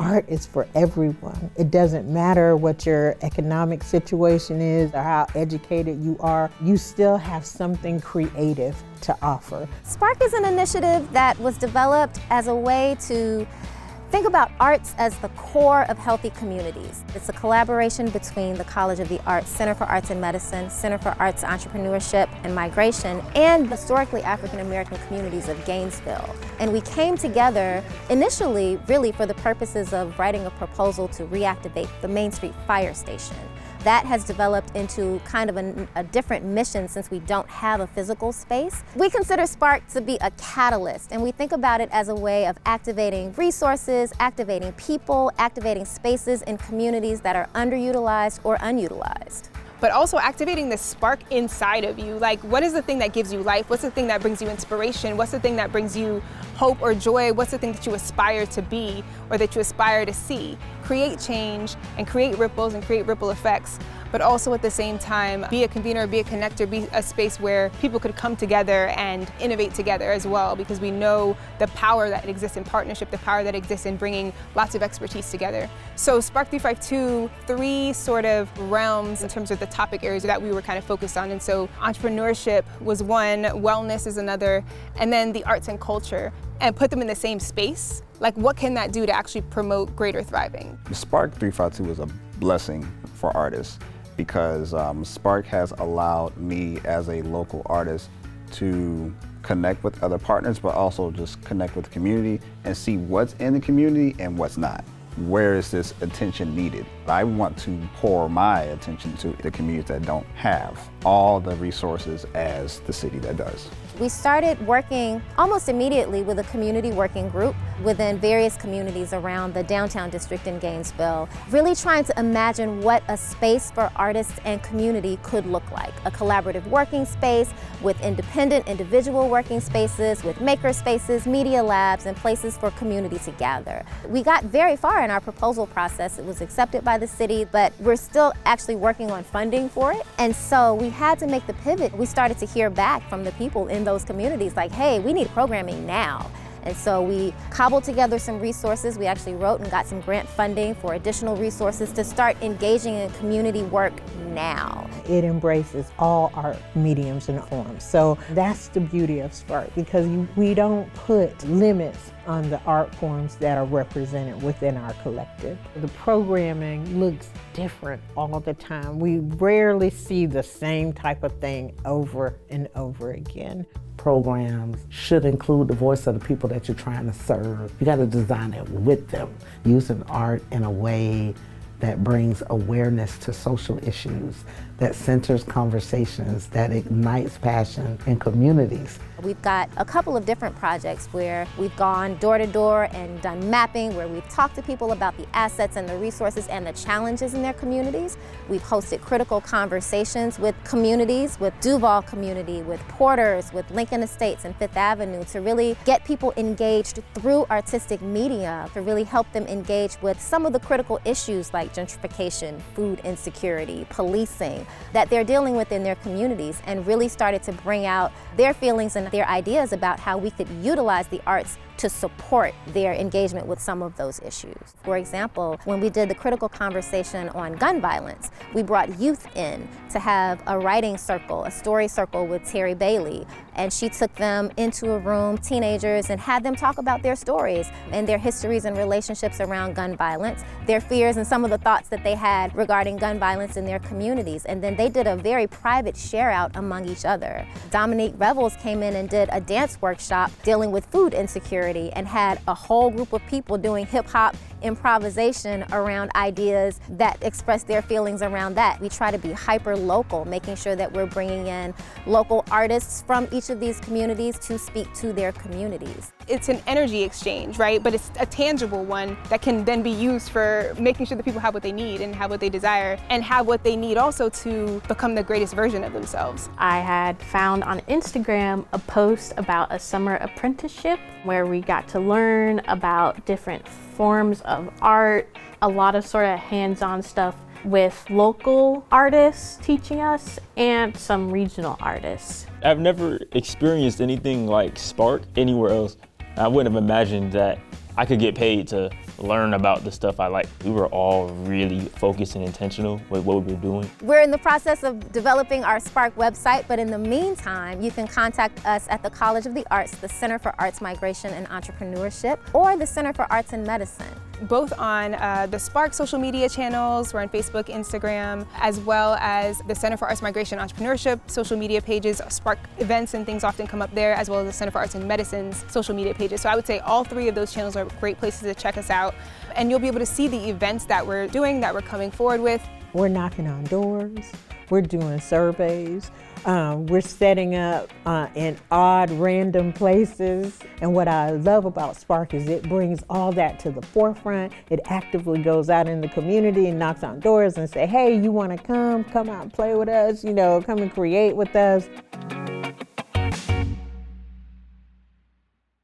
art is for everyone. It doesn't matter what your economic situation is or how educated you are, you still have something creative to offer. SPARC is an initiative that was developed as a way to think about arts as the core of healthy communities. It's a collaboration between the College of the Arts, Center for Arts and Medicine, Center for Arts Entrepreneurship and Migration, and historically African American communities of Gainesville. And we came together initially really for the purposes of writing a proposal to reactivate the Main Street Fire Station. That has developed into kind of a different mission since we don't have a physical space. We consider SPARC to be a catalyst, and we think about it as a way of activating resources, activating people, activating spaces in communities that are underutilized or unutilized. But also activating the spark inside of you. Like, what is the thing that gives you life? What's the thing that brings you inspiration? What's the thing that brings you hope or joy? What's the thing that you aspire to be or that you aspire to see? Create change and create ripples and create ripple effects, but also at the same time be a convener, be a connector, be a space where people could come together and innovate together as well, because we know the power that exists in partnership, the power that exists in bringing lots of expertise together. So SPARC352, three sort of realms in terms of the topic areas that we were kind of focused on. And so entrepreneurship was one, wellness is another, and then the arts and culture, and put them in the same space. Like, what can that do to actually promote greater thriving? SPARC352 is a blessing for artists because SPARC has allowed me as a local artist to connect with other partners, but also just connect with the community and see what's in the community and what's not. Where is this attention needed? I want to pour my attention to the communities that don't have all the resources as the city that does. We started working almost immediately with a community working group within various communities around the downtown district in Gainesville, really trying to imagine what a space for artists and community could look like. A collaborative working space with independent individual working spaces, with maker spaces, media labs, and places for community to gather. We got very far in our proposal process. It was accepted by the city, but we're still actually working on funding for it. And so we had to make the pivot. We started to hear back from the people in those communities like, hey, we need programming now. And so we cobbled together some resources. We actually wrote and got some grant funding for additional resources to start engaging in community work now. It embraces all art mediums and forms. So that's the beauty of SPARC, because we don't put limits on the art forms that are represented within our collective. The programming looks different all the time. We rarely see the same type of thing over and over again. Programs should include the voice of the people that you're trying to serve. You got to design it with them, using art in a way that brings awareness to social issues, that centers conversations, that ignites passion in communities. We've got a couple of different projects where we've gone door to door and done mapping, where we've talked to people about the assets and the resources and the challenges in their communities. We've hosted critical conversations with communities, with Duval community, with Porters, with Lincoln Estates and Fifth Avenue, to really get people engaged through artistic media, to really help them engage with some of the critical issues like gentrification, food insecurity, policing, that they're dealing with in their communities, and really started to bring out their feelings and their ideas about how we could utilize the arts to support their engagement with some of those issues. For example, when we did the critical conversation on gun violence, we brought youth in to have a writing circle, a story circle with Terry Bailey, and she took them into a room, teenagers, and had them talk about their stories and their histories and relationships around gun violence, their fears and some of the thoughts that they had regarding gun violence in their communities. And then they did a very private share out among each other. Dominique Revels came in and did a dance workshop dealing with food insecurity and had a whole group of people doing hip-hop improvisation around ideas that express their feelings around that. We try to be hyper-local, making sure that we're bringing in local artists from each of these communities to speak to their communities. It's an energy exchange, right? But it's a tangible one that can then be used for making sure that people have what they need and have what they desire and have what they need also to become the greatest version of themselves. I had found on Instagram a post about a summer apprenticeship where we got to learn about different forms of art, a lot of sort of hands-on stuff with local artists teaching us and some regional artists. I've never experienced anything like SPARC anywhere else. I wouldn't have imagined that I could get paid to learn about the stuff I like. We were all really focused and intentional with what we were doing. We're in the process of developing our SPARC website, but in the meantime, you can contact us at the College of the Arts, the Center for Arts Migration and Entrepreneurship, or the Center for Arts and Medicine. Both on the SPARC social media channels, we're on Facebook, Instagram, as well as the Center for Arts Migration and Entrepreneurship social media pages. SPARC events and things often come up there, as well as the Center for Arts and Medicine's social media pages. So I would say all three of those channels are great places to check us out. And you'll be able to see the events that we're doing, that we're coming forward with. We're knocking on doors, we're doing surveys, we're setting up in odd, random places. And what I love about SPARC is it brings all that to the forefront. It actively goes out in the community and knocks on doors and say, hey, you wanna come out and play with us, you know, come and create with us.